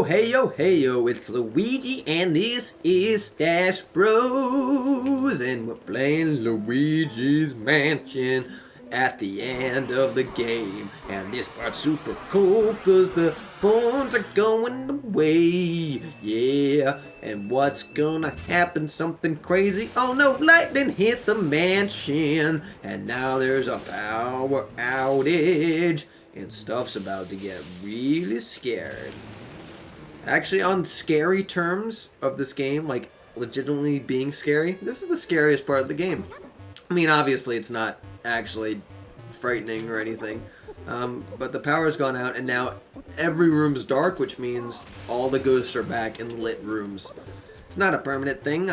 hey yo, it's Luigi and this is StacheBros and we're playing Luigi's Mansion at the end of the game. And this part's super cool cause the phones are going away, yeah. And what's gonna happen? Something crazy? Oh no, lightning hit the mansion and now there's a power outage. And stuff's about to get really scared. Actually, on scary terms of this game, like legitimately being scary, this is the scariest part of the game. I mean, obviously it's not actually frightening or anything, but the power's gone out and now every room's dark, which means all the ghosts are back in lit rooms. It's not a permanent thing.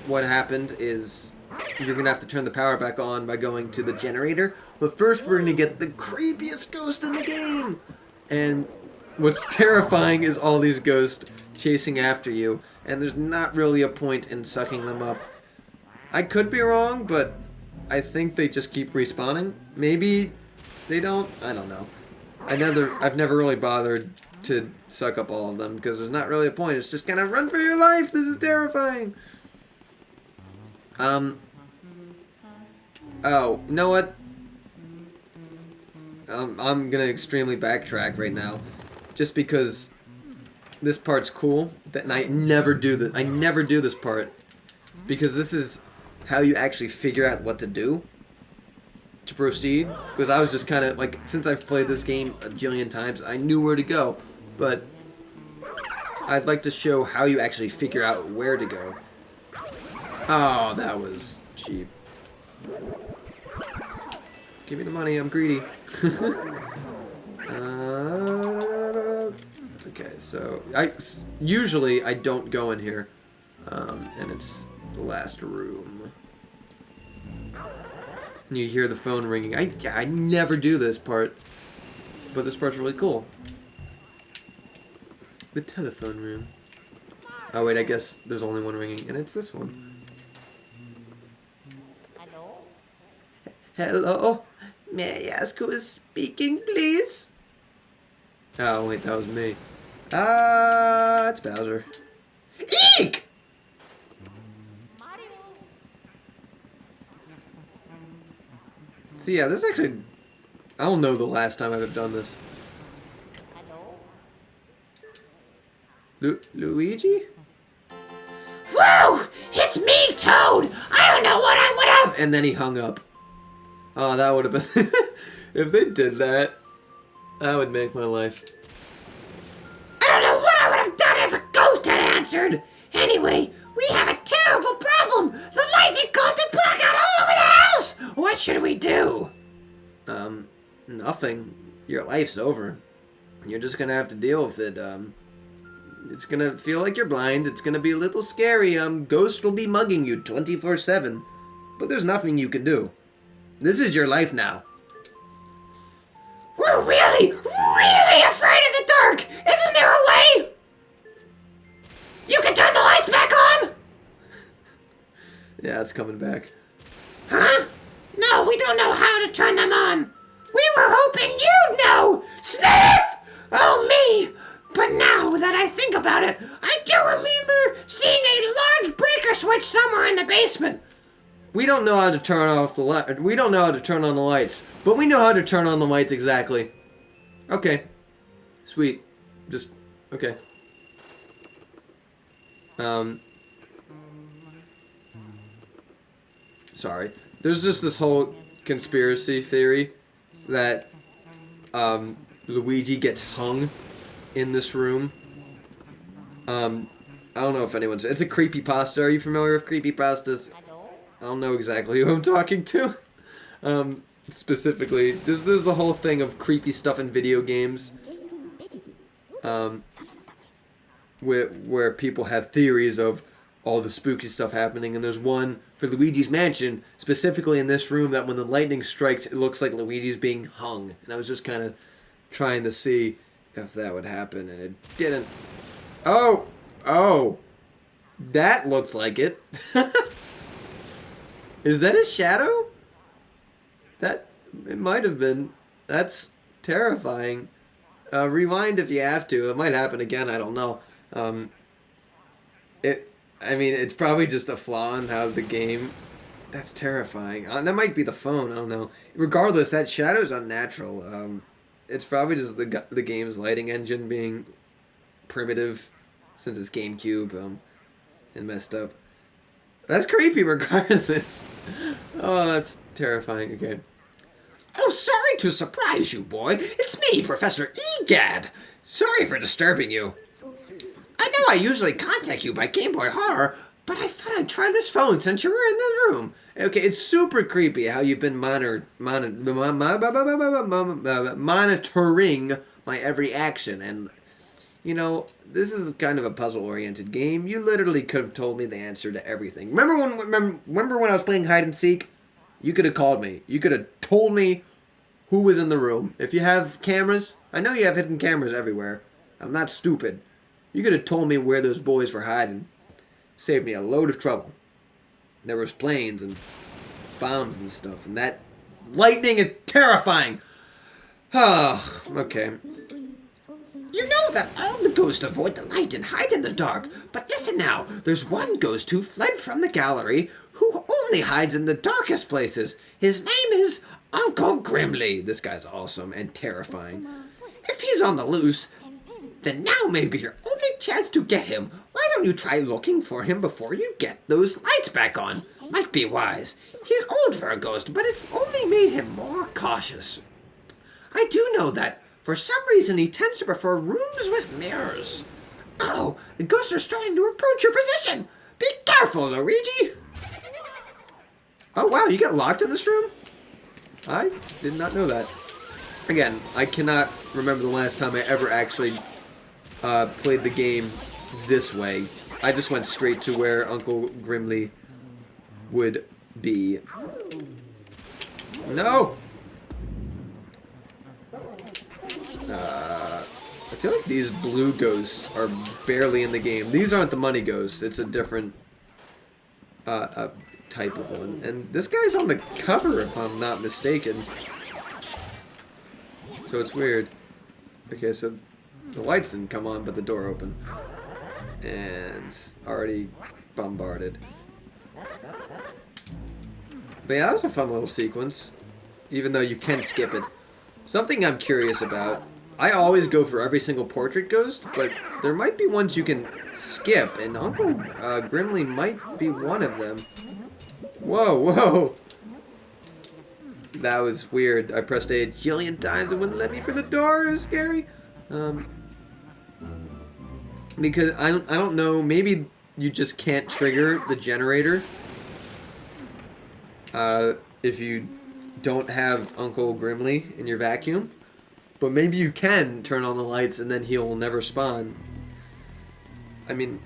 What happened is you're gonna have to turn the power back on by going to the generator, but first we're gonna get the creepiest ghost in the game. And what's terrifying is all these ghosts chasing after you, and there's not really a point in sucking them up. I could be wrong, but I think they just keep respawning. Maybe they don't. I don't know. I've never really bothered to suck up all of them because there's not really a point. It's just kind of run for your life. This is terrifying. Oh, you know what? I'm gonna extremely backtrack right now, just because this part's cool. And I never do this. I never do this part because this is how you actually figure out what to do to proceed. Because I was just kind of like, since I've played this game a jillion times, I knew where to go. But I'd like to show how you actually figure out where to go. Oh, that was cheap. Give me the money, I'm greedy. Okay, so usually I don't go in here, and it's the last room. And you hear the phone ringing. I never do this part, but this part's really cool. The telephone room. Oh wait, I guess there's only one ringing, and it's this one. Hello? May I ask who is speaking, please? Oh, wait, that was me. It's Bowser. Eek! So yeah, this is actually... I don't know the last time I've done this. Luigi? Whoa! It's me, Toad! I don't know what I would have... And then he hung up. Oh, that would have been... If they did that, that would make my life. I don't know what I would have done if a ghost had answered. Anyway, we have a terrible problem. The lightning caused a blackout all over the house. What should we do? Nothing. Your life's over. You're just gonna have to deal with it. It's gonna feel like you're blind. It's gonna be a little scary. Ghosts will be mugging you 24/7. But there's nothing you can do. This is your life now. We're really afraid of the dark. Isn't there a way? You can turn the lights back on? Yeah, it's coming back. Huh? No, we don't know how to turn them on. We were hoping you'd know. Sniff! Oh, me. But now that I think about it, I do remember seeing a large breaker switch somewhere in the basement. We don't know how to turn off the light. We don't know how to turn on the lights, but we know how to turn on the lights exactly. Okay. Sweet. Just okay. Sorry. There's just this whole conspiracy theory that Luigi gets hung in this room. I don't know if anyone's... It's a creepypasta. Are you familiar with creepypastas? I don't know exactly who I'm talking to. Specifically, there's the whole thing of creepy stuff in video games. Where people have theories of all the spooky stuff happening, and there's one for Luigi's Mansion, specifically in this room, that when the lightning strikes, it looks like Luigi's being hung. And I was just kind of trying to see if that would happen, and it didn't. Oh! That looked like it. Is that his shadow? It might have been. That's terrifying. Rewind if you have to. It might happen again. I don't know. I mean, it's probably just a flaw in how the game. That's terrifying. That might be the phone. I don't know. Regardless, that shadow's unnatural. It's probably just the game's lighting engine being primitive since it's GameCube and messed up. That's creepy regardless. Oh, that's terrifying. Okay. Oh, sorry to surprise you, boy. It's me, Professor Egad. Sorry for disturbing you. I know I usually contact you by Game Boy Horror, but I thought I'd try this phone since you were in the room. Okay, it's super creepy how you've been monitoring my every action, and you know, this is kind of a puzzle-oriented game. You literally could have told me the answer to everything. Remember when I was playing hide and seek? You could have called me. You could have told me who was in the room. If you have cameras, I know you have hidden cameras everywhere. I'm not stupid. You could have told me where those boys were hiding. Saved me a load of trouble. There was planes and bombs and stuff, and that lightning is terrifying. Oh, okay. You know that all the ghosts avoid the light and hide in the dark, but listen now, there's one ghost who fled from the gallery who only hides in the darkest places. His name is Uncle Grimly. This guy's awesome and terrifying. If he's on the loose, then now may be your only chance to get him. Why don't you try looking for him before you get those lights back on? Might be wise. He's old for a ghost, but it's only made him more cautious. I do know that for some reason he tends to prefer rooms with mirrors. Oh, the ghosts are starting to approach your position. Be careful, Luigi. Oh wow, you got locked in this room? I did not know that. Again, I cannot remember the last time I ever actually played the game this way. I just went straight to where Uncle Grimly would be. No! I feel like these blue ghosts are barely in the game. These aren't the money ghosts. It's a different type of one. And this guy's on the cover, if I'm not mistaken. So it's weird. Okay, so the lights didn't come on, but the door opened. And already bombarded. But yeah, that was a fun little sequence. Even though you can skip it. Something I'm curious about. I always go for every single portrait ghost, but there might be ones you can skip, and Uncle Grimly might be one of them. Whoa, whoa! That was weird. I pressed A jillion times and wouldn't let me through the door. It was scary. Because I don't know. Maybe you just can't trigger the generator if you don't have Uncle Grimly in your vacuum. But maybe you can turn on the lights and then he'll never spawn. I mean,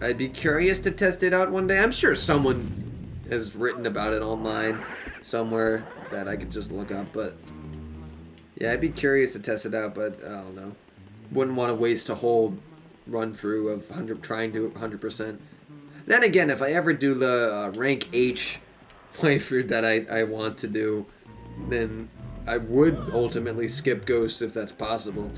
I'd be curious to test it out one day. I'm sure someone has written about it online somewhere that I could just look up. But yeah, I'd be curious to test it out, but I don't know. Wouldn't want to waste a whole run through of trying to 100%. Then again, if I ever do the rank H playthrough that I want to do, then I would ultimately skip Ghosts if that's possible.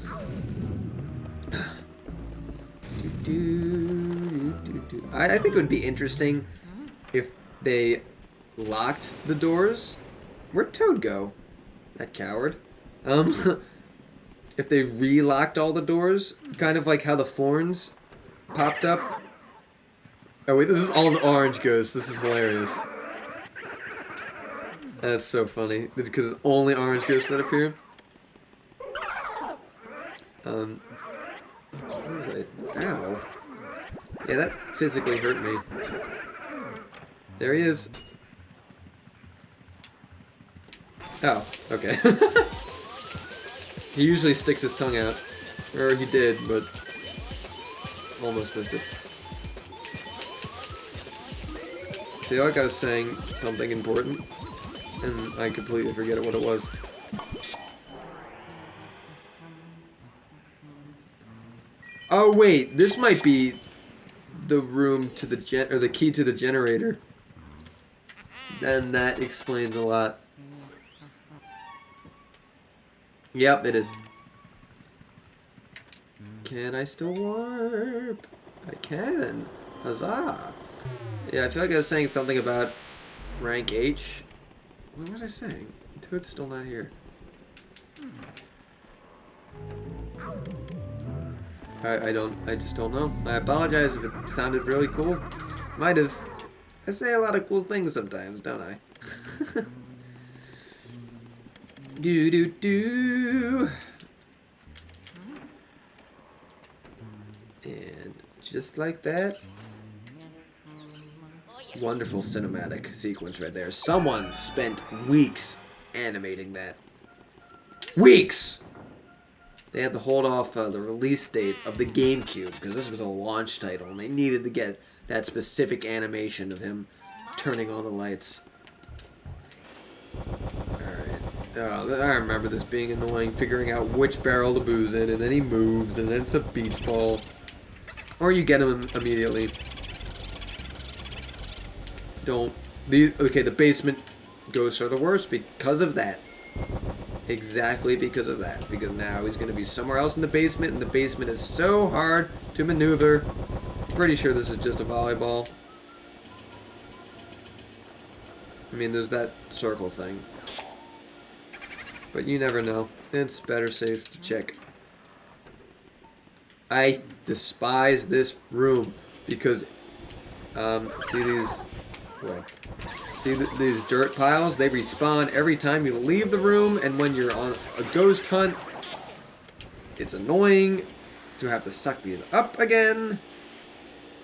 I think it would be interesting if they locked the doors. Where'd Toad go? That coward. If they re-locked all the doors, kind of like how the thorns popped up. Oh wait, this is all the orange ghosts. This is hilarious. That's so funny because it's only orange ghosts that appear. Where was I? Ow. Yeah, that physically hurt me. There he is. Oh, okay. He usually sticks his tongue out. Or he did, but almost missed it. I feel like I was saying something important, and I completely forget what it was. Oh wait, this might be the room to the or the key to the generator. Then that explains a lot. Yep, it is. Can I still warp? I can. Huzzah. Yeah, I feel like I was saying something about rank H. What was I saying? Toad's still not here. I just don't know. I apologize if it sounded really cool. Might have. I say a lot of cool things sometimes, don't I? Do do do. And just like that. Wonderful cinematic sequence right there. Someone spent weeks animating that. Weeks! They had to hold off the release date of the GameCube because this was a launch title and they needed to get that specific animation of him turning on the lights. Alright. Oh, I remember this being annoying, figuring out which barrel to booze in, and then he moves, and then it's a beach ball. Or you get him immediately. Okay, the basement ghosts are the worst because of that. Exactly because of that. Because now he's going to be somewhere else in the basement, and the basement is so hard to maneuver. Pretty sure this is just a volleyball. I mean, there's that circle thing. But you never know. It's better safe to check. I despise this room because, see these... Well, see these dirt piles? They respawn every time you leave the room, and when you're on a ghost hunt, it's annoying to have to suck these up again.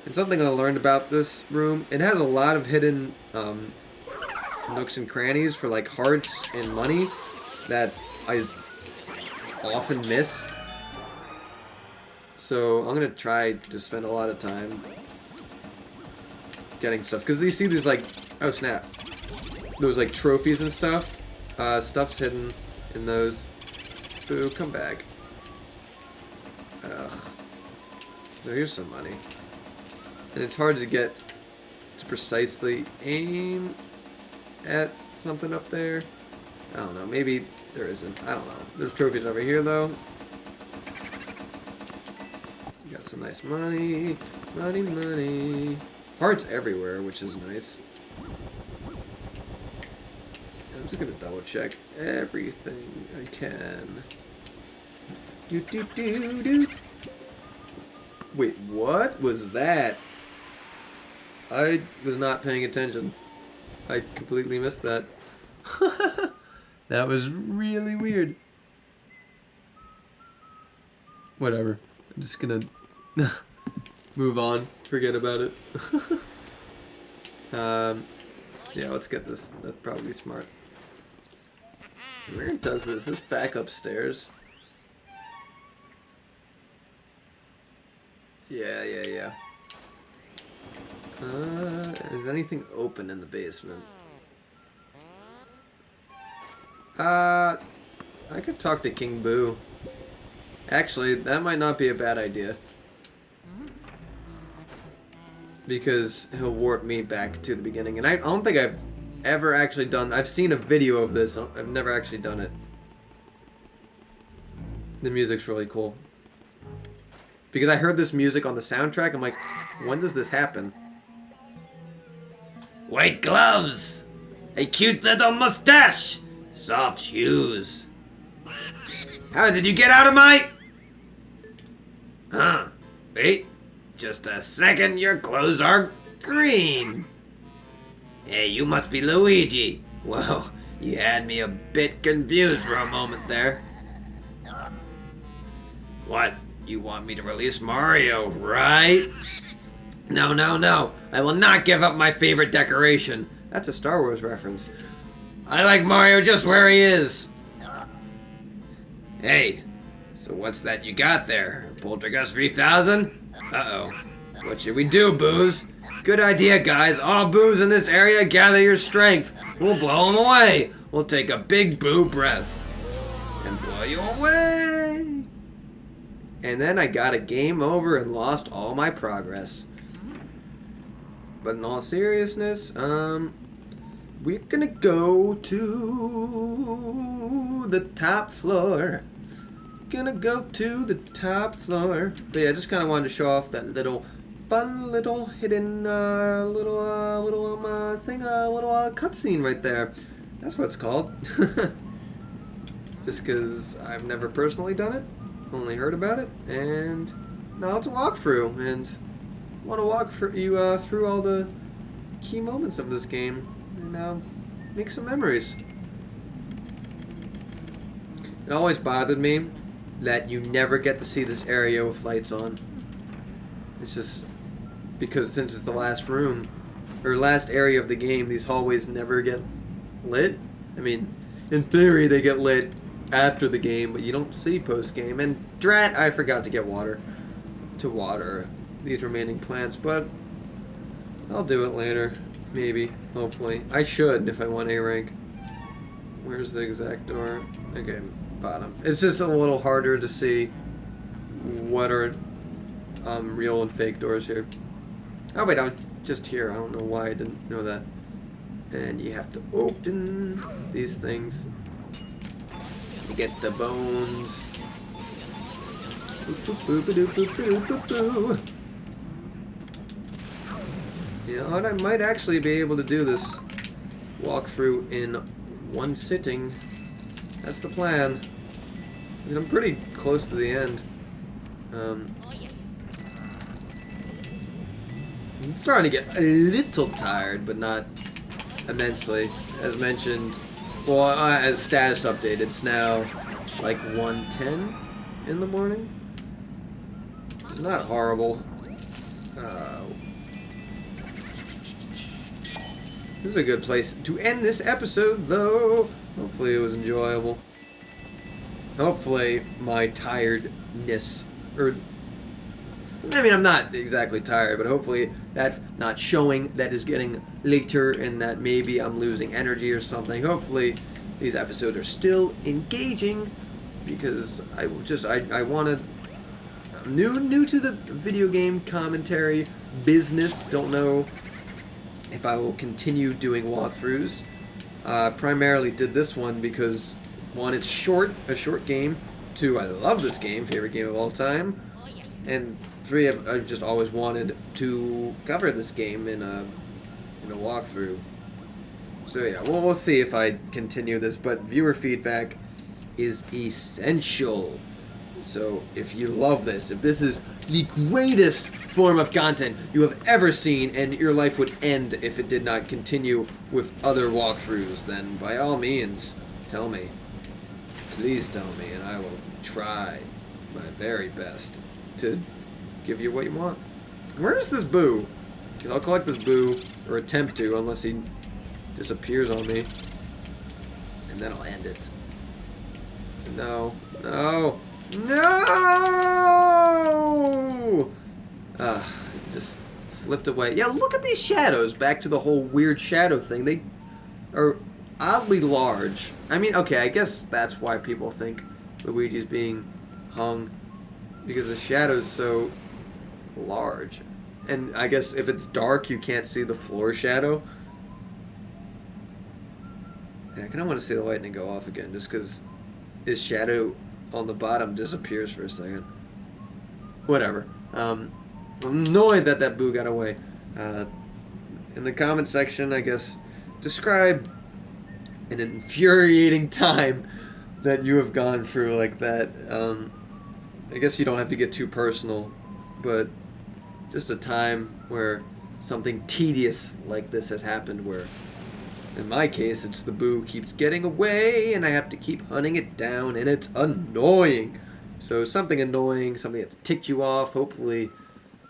And something I learned about this room, it has a lot of hidden nooks and crannies for like hearts and money that I often miss. So I'm gonna try to spend a lot of time getting stuff, because you see these like, oh snap, those like trophies and stuff. Stuff's hidden in those. Boo, come back. Ugh. So here's some money, and it's hard to get to precisely aim at something up there. I don't know. Maybe there isn't. I don't know. There's trophies over here though. Got some nice money. Money, money. Hearts everywhere, which is nice. I'm just gonna double check everything I can. Do do do do. Wait, what was that? I was not paying attention. I completely missed that. That was really weird. Whatever. I'm just gonna move on. Forget about it. Yeah, let's get this. That'd probably be smart. Where does this? This back upstairs? Yeah. Is anything open in the basement? I could talk to King Boo. Actually, that might not be a bad idea. Because he'll warp me back to the beginning. And I don't think I've ever actually done... I've seen a video of this. I've never actually done it. The music's really cool. Because I heard this music on the soundtrack. I'm like, when does this happen? White gloves, a cute little mustache, soft shoes. How did you get out of my... Huh, wait, just a second, your clothes are green. Hey, you must be Luigi. Whoa, you had me a bit confused for a moment there. What, you want me to release Mario, right? No, I will not give up my favorite decoration. That's a Star Wars reference. I like Mario just where he is. Hey, so what's that you got there? Poltergeist 3000? Uh-oh. What should we do, Boos? Good idea, guys. All Boos in this area, gather your strength. We'll blow them away. We'll take a big Boo breath and blow you away. And then I got a game over and lost all my progress. But in all seriousness, we're gonna go to the top floor. gonna go to the top floor. But yeah, I just kind of wanted to show off that little fun little hidden little cutscene right there. That's what it's called. Just because I've never personally done it, only heard about it, and now it's a walkthrough, and I want to walk you through all the key moments of this game and make some memories. It always bothered me that you never get to see this area with lights on. It's just because since it's the last room, or last area of the game, these hallways never get lit. I mean, in theory they get lit after the game, but you don't see post-game. And drat, I forgot to get water to water these remaining plants, but I'll do it later. Maybe, hopefully. I should if I want A rank. Where's the exact door? Okay, bottom. It's just a little harder to see what are real and fake doors here. Oh wait, I'm just here. I don't know why I didn't know that. And you have to open these things. You get the bones. You know what? I might actually be able to do this walkthrough in one sitting. That's the plan. And I'm pretty close to the end. I'm starting to get a little tired, but not immensely. As mentioned, well, as status update, it's now like 1:10 in the morning. It's not horrible. This is a good place to end this episode, though. Hopefully it was enjoyable. Hopefully my tiredness, or I mean, I'm not exactly tired, but hopefully that's not showing, that is getting later, and that maybe I'm losing energy or something. Hopefully these episodes are still engaging, because I wanted, I'm new to the video game commentary business. Don't know if I will continue doing walkthroughs. Primarily did this one because, one, it's short, a short game. Two, I love this game, favorite game of all time. And three, I've just always wanted to cover this game in a walkthrough. So yeah, we'll see if I continue this, but viewer feedback is essential. So if you love this, if this is the greatest form of content you have ever seen, and your life would end if it did not continue with other walkthroughs, then by all means, tell me. Please tell me, and I will try my very best to give you what you want. Where's this boo? I'll collect this boo, or attempt to, unless he disappears on me. And then I'll end it. No. No! No! Just slipped away. Yeah, look at these shadows. Back to the whole weird shadow thing. They are oddly large. I mean, okay, I guess that's why people think Luigi's being hung, because the shadow's so large. And I guess if it's dark, you can't see the floor shadow. Yeah, I kind of want to see the lightning go off again, just because his shadow on the bottom disappears for a second. Whatever. I'm annoyed that that boo got away. In the comment section, I guess, describe an infuriating time that you have gone through like that. I guess you don't have to get too personal, but just a time where something tedious like this has happened, where in my case it's the boo keeps getting away and I have to keep hunting it down, and it's annoying. So something annoying, something that ticked you off. Hopefully,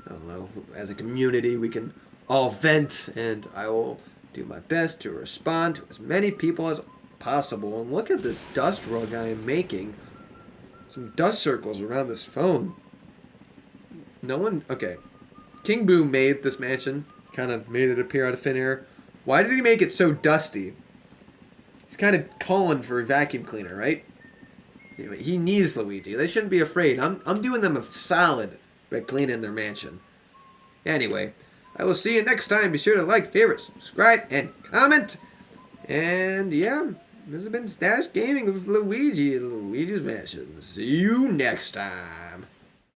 I don't know, as a community we can all vent, and I will do my best to respond to as many people as possible. And look at this dust rug I am making. Some dust circles around this phone. No one... Okay. King Boo made this mansion. Kind of made it appear out of thin air. Why did he make it so dusty? He's kind of calling for a vacuum cleaner, right? Anyway, he needs Luigi. They shouldn't be afraid. I'm doing them a solid by cleaning their mansion. Anyway, I will see you next time. Be sure to like, favorite, subscribe, and comment. And yeah, This has been Stache Gaming with Luigi at Luigi's Mansion. See you next time.